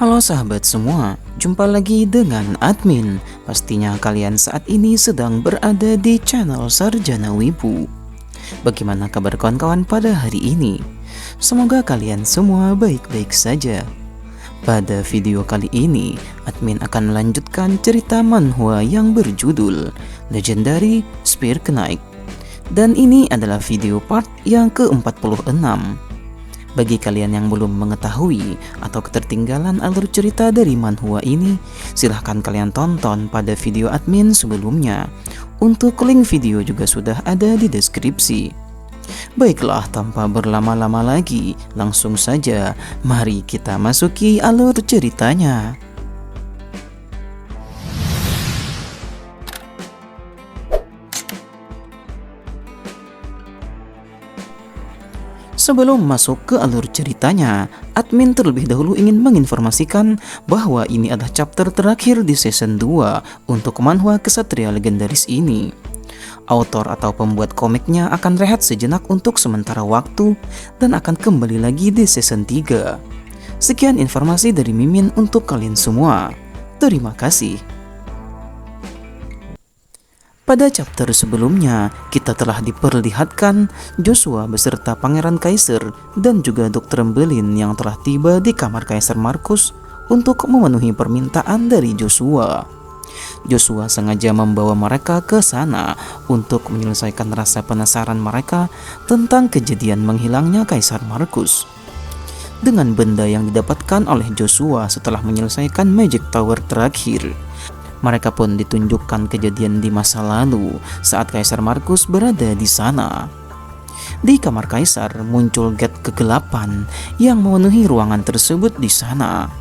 Halo sahabat semua, jumpa lagi dengan admin. Pastinya kalian saat ini sedang berada di channel Sarjana Wibu. Bagaimana kabar kawan-kawan pada hari ini? Semoga kalian semua baik-baik saja. Pada video kali ini, admin akan melanjutkan cerita manhwa yang berjudul Legendary Spear Knight. Dan ini adalah video part yang ke-46. Bagi kalian yang belum mengetahui atau ketertinggalan alur cerita dari manhwa ini, silahkan kalian tonton pada video admin sebelumnya. Untuk link video juga sudah ada di deskripsi. Baiklah, tanpa berlama-lama lagi, langsung saja mari kita masuki alur ceritanya. Sebelum masuk ke alur ceritanya, admin terlebih dahulu ingin menginformasikan bahwa ini adalah chapter terakhir di season 2 untuk manhwa kesatria legendaris ini. Autor atau pembuat komiknya akan rehat sejenak untuk sementara waktu dan akan kembali lagi di season 3. Sekian informasi dari Mimin untuk kalian semua. Terima kasih. Pada chapter sebelumnya, kita telah diperlihatkan Joshua beserta Pangeran Kaiser dan juga Dr. Belin yang telah tiba di kamar Kaisar Markus untuk memenuhi permintaan dari Joshua. Joshua sengaja membawa mereka ke sana untuk menyelesaikan rasa penasaran mereka tentang kejadian menghilangnya Kaisar Markus. Dengan benda yang didapatkan oleh Joshua setelah menyelesaikan Magic Tower terakhir, mereka pun ditunjukkan kejadian di masa lalu saat Kaisar Markus berada di sana. Di kamar Kaisar muncul gate kegelapan yang memenuhi ruangan tersebut di sana.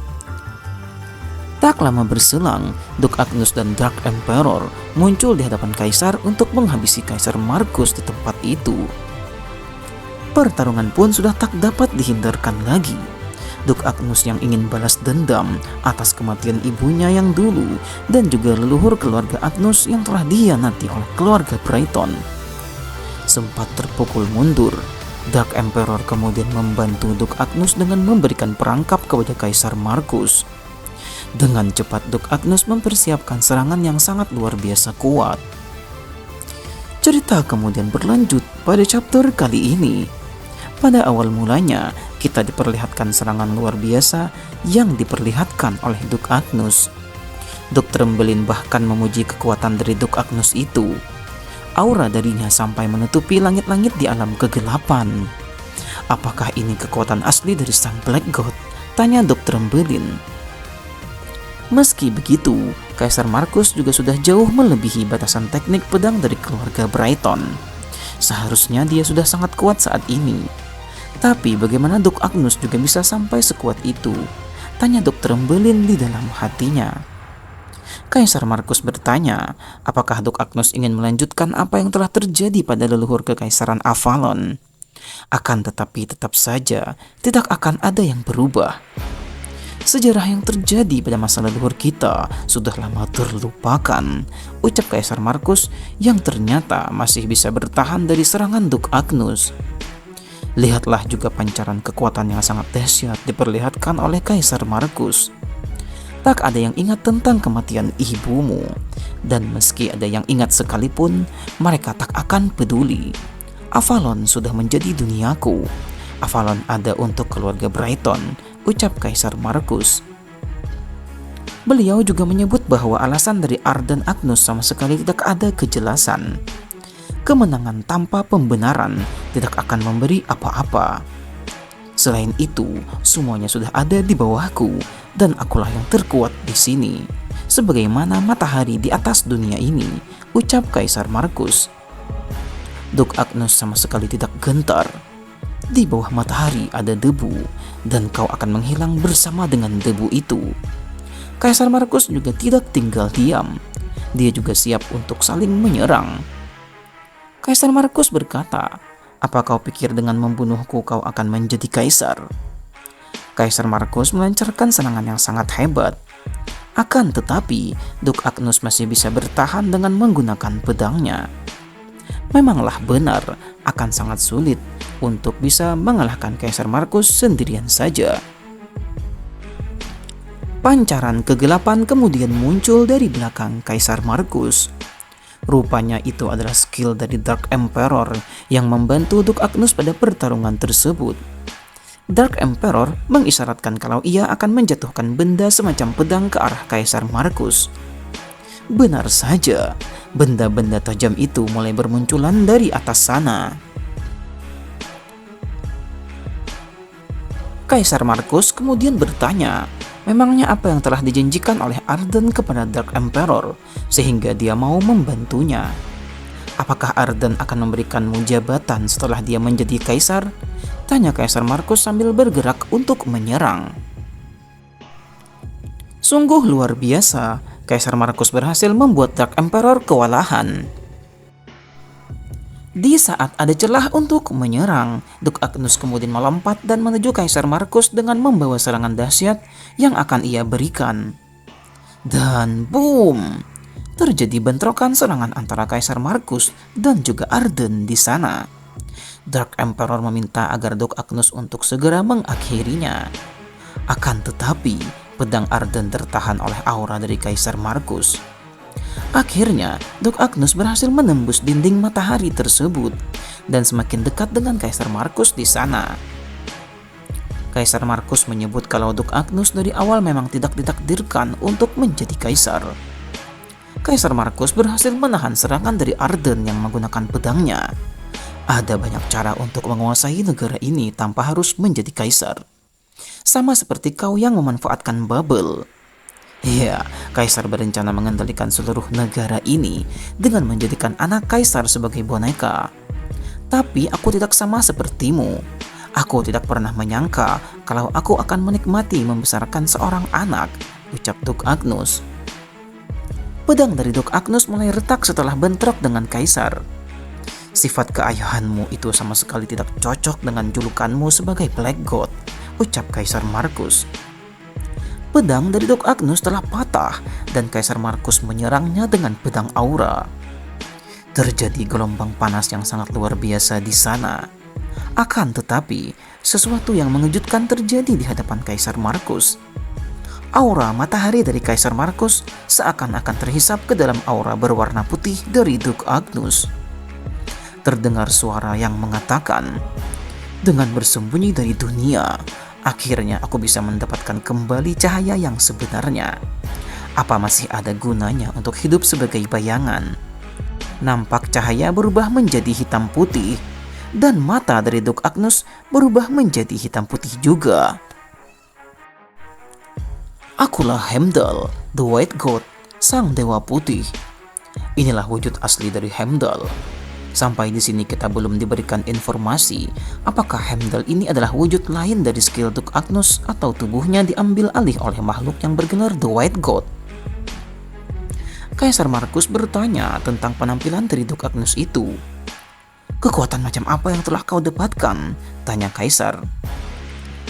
Tak lama berselang, Duke Agnus dan Dark Emperor muncul di hadapan Kaisar untuk menghabisi Kaisar Markus di tempat itu. Pertarungan pun sudah tak dapat dihindarkan lagi. Duke Agnus yang ingin balas dendam atas kematian ibunya yang dulu dan juga leluhur keluarga Agnus yang telah dihianati oleh keluarga Brighton. Sempat terpukul mundur, Dark Emperor kemudian membantu Duke Agnus dengan memberikan perangkap kepada Kaisar Markus. Dengan cepat Duke Agnus mempersiapkan serangan yang sangat luar biasa kuat. Cerita kemudian berlanjut pada chapter kali ini. Pada awal mulanya, kita diperlihatkan serangan luar biasa yang diperlihatkan oleh Duke Agnus. Dr. Belin bahkan memuji kekuatan dari Duke Agnus itu. Aura darinya sampai menutupi langit-langit di alam kegelapan. Apakah ini kekuatan asli dari sang Black God? Tanya Dr. Belin. Meski begitu, Kaisar Markus juga sudah jauh melebihi batasan teknik pedang dari keluarga Brighton. Seharusnya dia sudah sangat kuat saat ini. Tapi bagaimana Duke Agnus juga bisa sampai sekuat itu? Tanya Dr. Belin di dalam hatinya. Kaisar Markus bertanya, apakah Duke Agnus ingin melanjutkan apa yang telah terjadi pada leluhur kekaisaran Avalon? Akan tetapi tetap saja tidak akan ada yang berubah. Sejarah yang terjadi pada masa leluhur kita sudah lama terlupakan, ucap Kaisar Markus yang ternyata masih bisa bertahan dari serangan Duke Agnus. Lihatlah juga pancaran kekuatan yang sangat dahsyat diperlihatkan oleh Kaisar Markus. Tak ada yang ingat tentang kematian ibumu, dan meski ada yang ingat sekalipun, mereka tak akan peduli. Avalon sudah menjadi duniaku. Avalon ada untuk keluarga Brighton, ucap Kaisar Markus. Beliau juga menyebut bahwa alasan dari Arden Agnus sama sekali tidak ada kejelasan. Kemenangan tanpa pembenaran tidak akan memberi apa-apa. Selain itu, semuanya sudah ada di bawahku dan akulah yang terkuat di sini, sebagaimana matahari di atas dunia ini, ucap Kaisar Markus. Duke Agnus sama sekali tidak gentar. Di bawah matahari ada debu dan kau akan menghilang bersama dengan debu itu. Kaisar Markus juga tidak tinggal diam. Dia juga siap untuk saling menyerang. Kaisar Markus berkata, apa kau pikir dengan membunuhku kau akan menjadi kaisar? Kaisar Markus melancarkan serangan yang sangat hebat. Akan tetapi, Duke Agnus masih bisa bertahan dengan menggunakan pedangnya. Memanglah benar, akan sangat sulit untuk bisa mengalahkan Kaisar Markus sendirian saja. Pancaran kegelapan kemudian muncul dari belakang Kaisar Markus. Rupanya itu adalah skill dari Dark Emperor yang membantu Duke Agnus pada pertarungan tersebut. Dark Emperor mengisyaratkan kalau ia akan menjatuhkan benda semacam pedang ke arah Kaisar Markus. Benar saja, benda-benda tajam itu mulai bermunculan dari atas sana. Kaisar Markus kemudian bertanya, memangnya apa yang telah dijanjikan oleh Arden kepada Dark Emperor sehingga dia mau membantunya? Apakah Arden akan memberikanmu jabatan setelah dia menjadi kaisar? Tanya Kaisar Markus sambil bergerak untuk menyerang. Sungguh luar biasa, Kaisar Markus berhasil membuat Dark Emperor kewalahan. Di saat ada celah untuk menyerang, Duke Agnus kemudian melompat dan menuju Kaisar Markus dengan membawa serangan dahsyat yang akan ia berikan. Dan boom! Terjadi bentrokan serangan antara Kaisar Markus dan juga Arden di sana. Dark Emperor meminta agar Duke Agnus untuk segera mengakhirinya. Akan tetapi, pedang Arden tertahan oleh aura dari Kaisar Markus. Akhirnya, Duke Agnus berhasil menembus dinding matahari tersebut dan semakin dekat dengan Kaisar Markus di sana. Kaisar Markus menyebut kalau Duke Agnus dari awal memang tidak ditakdirkan untuk menjadi kaisar. Kaisar Markus berhasil menahan serangan dari Arden yang menggunakan pedangnya. Ada banyak cara untuk menguasai negara ini tanpa harus menjadi kaisar. Sama seperti kau yang memanfaatkan bubble. Ya, Kaisar berencana mengendalikan seluruh negara ini dengan menjadikan anak Kaisar sebagai boneka. Tapi aku tidak sama sepertimu. Aku tidak pernah menyangka kalau aku akan menikmati membesarkan seorang anak, ucap Duke Agnus. Pedang dari Duke Agnus mulai retak setelah bentrok dengan Kaisar. Sifat keayahanmu itu sama sekali tidak cocok dengan julukanmu sebagai Black God, ucap Kaisar Markus. Pedang dari Duke Agnus telah patah dan Kaisar Markus menyerangnya dengan pedang aura. Terjadi gelombang panas yang sangat luar biasa di sana. Akan tetapi, sesuatu yang mengejutkan terjadi di hadapan Kaisar Markus. Aura matahari dari Kaisar Markus seakan-akan terhisap ke dalam aura berwarna putih dari Duke Agnus. Terdengar suara yang mengatakan, "Dengan bersembunyi dari dunia, akhirnya aku bisa mendapatkan kembali cahaya yang sebenarnya. Apa masih ada gunanya untuk hidup sebagai bayangan?" Nampak cahaya berubah menjadi hitam putih, dan mata dari Duke Agnus berubah menjadi hitam putih juga. Akulah Heimdall, the White God, sang dewa putih. Inilah wujud asli dari Heimdall. Sampai di sini kita belum diberikan informasi apakah Heimdall ini adalah wujud lain dari skill Duke Agnus atau tubuhnya diambil alih oleh makhluk yang bergelar The White God. Kaisar Markus bertanya tentang penampilan dari Duke Agnus itu. "Kekuatan macam apa yang telah kau dapatkan?" tanya Kaisar.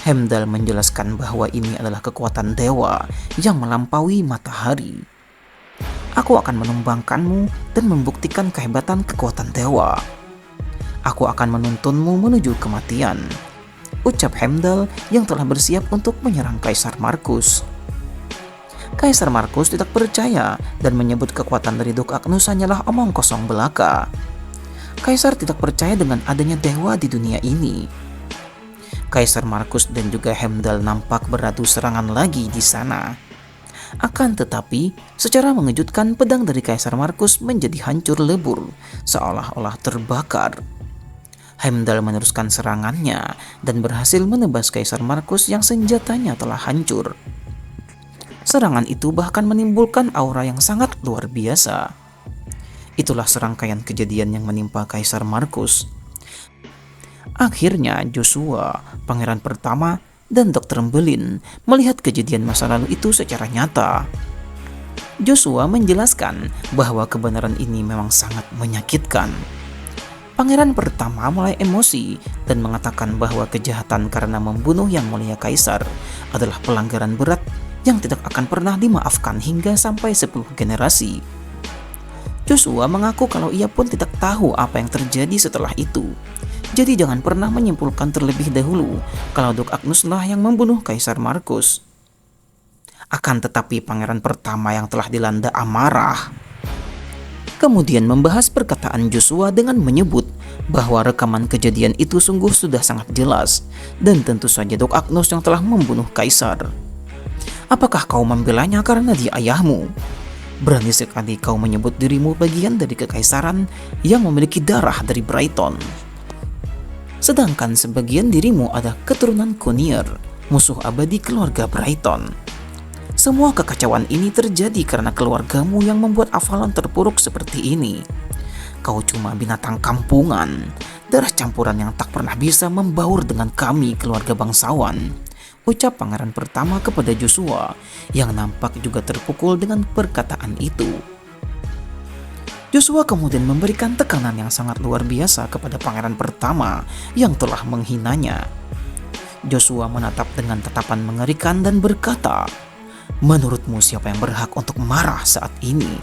Heimdall menjelaskan bahwa ini adalah kekuatan dewa yang melampaui matahari. "Aku akan menumbangkanmu dan membuktikan kehebatan kekuatan dewa. Aku akan menuntunmu menuju kematian," ucap Heimdall yang telah bersiap untuk menyerang Kaisar Markus. Kaisar Markus tidak percaya dan menyebut kekuatan dari Duke Agnus hanyalah omong kosong belaka. Kaisar tidak percaya dengan adanya dewa di dunia ini. Kaisar Markus dan juga Heimdall nampak beradu serangan lagi di sana. Akan tetapi, secara mengejutkan pedang dari Kaisar Markus menjadi hancur lebur, seolah-olah terbakar. Heimdall meneruskan serangannya dan berhasil menebas Kaisar Markus yang senjatanya telah hancur. Serangan itu bahkan menimbulkan aura yang sangat luar biasa. Itulah serangkaian kejadian yang menimpa Kaisar Markus. Akhirnya Joshua, pangeran pertama, dan Dr. Mbelin melihat kejadian masa lalu itu secara nyata. Joshua menjelaskan bahwa kebenaran ini memang sangat menyakitkan. Pangeran pertama mulai emosi dan mengatakan bahwa kejahatan karena membunuh Yang Mulia Kaisar adalah pelanggaran berat yang tidak akan pernah dimaafkan hingga sampai 10 generasi. Joshua mengaku kalau ia pun tidak tahu apa yang terjadi setelah itu. Jadi jangan pernah menyimpulkan terlebih dahulu kalau Duke Agnus lah yang membunuh Kaisar Markus. Akan tetapi pangeran pertama yang telah dilanda amarah kemudian membahas perkataan Joshua dengan menyebut bahwa rekaman kejadian itu sungguh sudah sangat jelas dan tentu saja Dok Agnus yang telah membunuh Kaisar. Apakah kau membelanya karena dia ayahmu? Berani sekali kau menyebut dirimu bagian dari kekaisaran yang memiliki darah dari Brighton. Sedangkan sebagian dirimu ada keturunan Conyer, musuh abadi keluarga Brighton. Semua kekacauan ini terjadi karena keluargamu yang membuat Avalon terpuruk seperti ini. Kau cuma binatang kampungan, darah campuran yang tak pernah bisa membaur dengan kami keluarga bangsawan, ucap pangeran pertama kepada Joshua yang nampak juga terpukul dengan perkataan itu. Joshua kemudian memberikan tekanan yang sangat luar biasa kepada pangeran pertama yang telah menghinanya. Joshua menatap dengan tatapan mengerikan dan berkata, "Menurutmu siapa yang berhak untuk marah saat ini?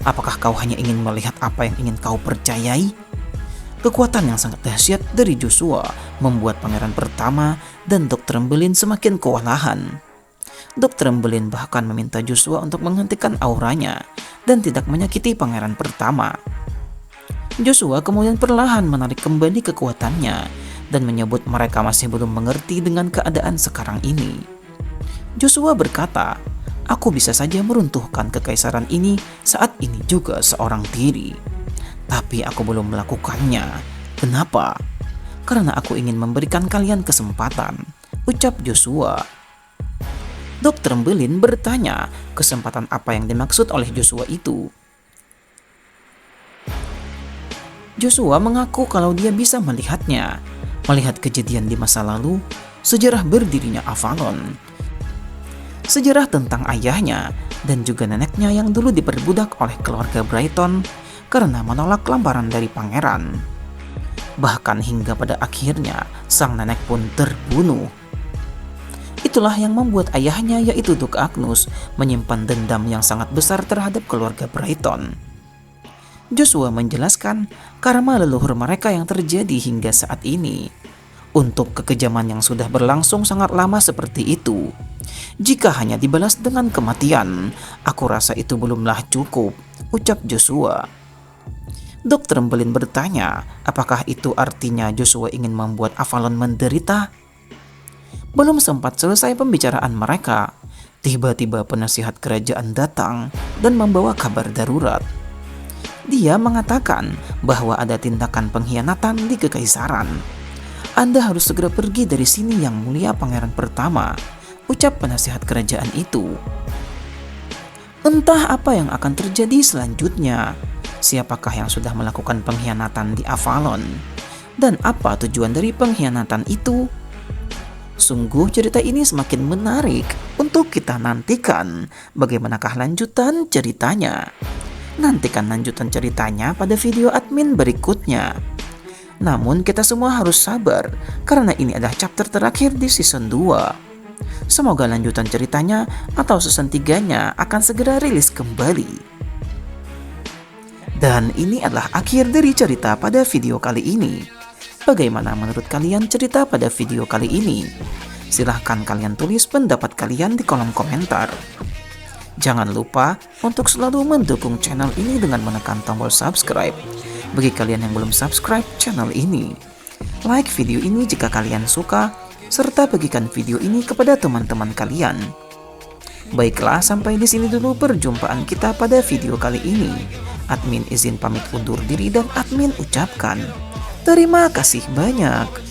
Apakah kau hanya ingin melihat apa yang ingin kau percayai?" Kekuatan yang sangat dahsyat dari Joshua membuat pangeran pertama dan Dr. Trembelin semakin kewalahan. Dr. Trembelin bahkan meminta Joshua untuk menghentikan auranya dan tidak menyakiti pangeran pertama. Joshua kemudian perlahan menarik kembali kekuatannya dan menyebut mereka masih belum mengerti dengan keadaan sekarang ini. Joshua berkata, "Aku bisa saja meruntuhkan kekaisaran ini saat ini juga seorang diri. Tapi aku belum melakukannya. Kenapa? Karena aku ingin memberikan kalian kesempatan," ucap Joshua. Dr. Trembelin bertanya, kesempatan apa yang dimaksud oleh Joshua itu? Joshua mengaku kalau dia bisa melihatnya, melihat kejadian di masa lalu, sejarah berdirinya Avalon, sejarah tentang ayahnya dan juga neneknya yang dulu diperbudak oleh keluarga Brighton karena menolak lamaran dari pangeran. Bahkan hingga pada akhirnya sang nenek pun terbunuh. Itulah yang membuat ayahnya yaitu Duk Agnus menyimpan dendam yang sangat besar terhadap keluarga Brighton. Joshua menjelaskan karma leluhur mereka yang terjadi hingga saat ini. Untuk kekejaman yang sudah berlangsung sangat lama seperti itu, jika hanya dibalas dengan kematian, aku rasa itu belumlah cukup, ucap Joshua. Dr. Trembelin bertanya, apakah itu artinya Joshua ingin membuat Avalon menderita? Belum sempat selesai pembicaraan mereka, tiba-tiba penasihat kerajaan datang dan membawa kabar darurat. Dia mengatakan bahwa ada tindakan pengkhianatan di kekaisaran. "Anda harus segera pergi dari sini yang mulia pangeran pertama," ucap penasihat kerajaan itu. Entah apa yang akan terjadi selanjutnya. Siapakah yang sudah melakukan pengkhianatan di Avalon? Dan apa tujuan dari pengkhianatan itu? Sungguh cerita ini semakin menarik untuk kita nantikan. Bagaimanakah lanjutan ceritanya? Nantikan lanjutan ceritanya pada video admin berikutnya. Namun kita semua harus sabar karena ini adalah chapter terakhir di season 2. Semoga lanjutan ceritanya atau season 3-nya akan segera rilis kembali. Dan ini adalah akhir dari cerita pada video kali ini. Bagaimana menurut kalian cerita pada video kali ini? Silahkan kalian tulis pendapat kalian di kolom komentar. Jangan lupa untuk selalu mendukung channel ini dengan menekan tombol subscribe. Bagi kalian yang belum subscribe channel ini, like video ini jika kalian suka, serta bagikan video ini kepada teman-teman kalian. Baiklah, sampai di sini dulu perjumpaan kita pada video kali ini. Admin izin pamit undur diri dan admin ucapkan terima kasih banyak.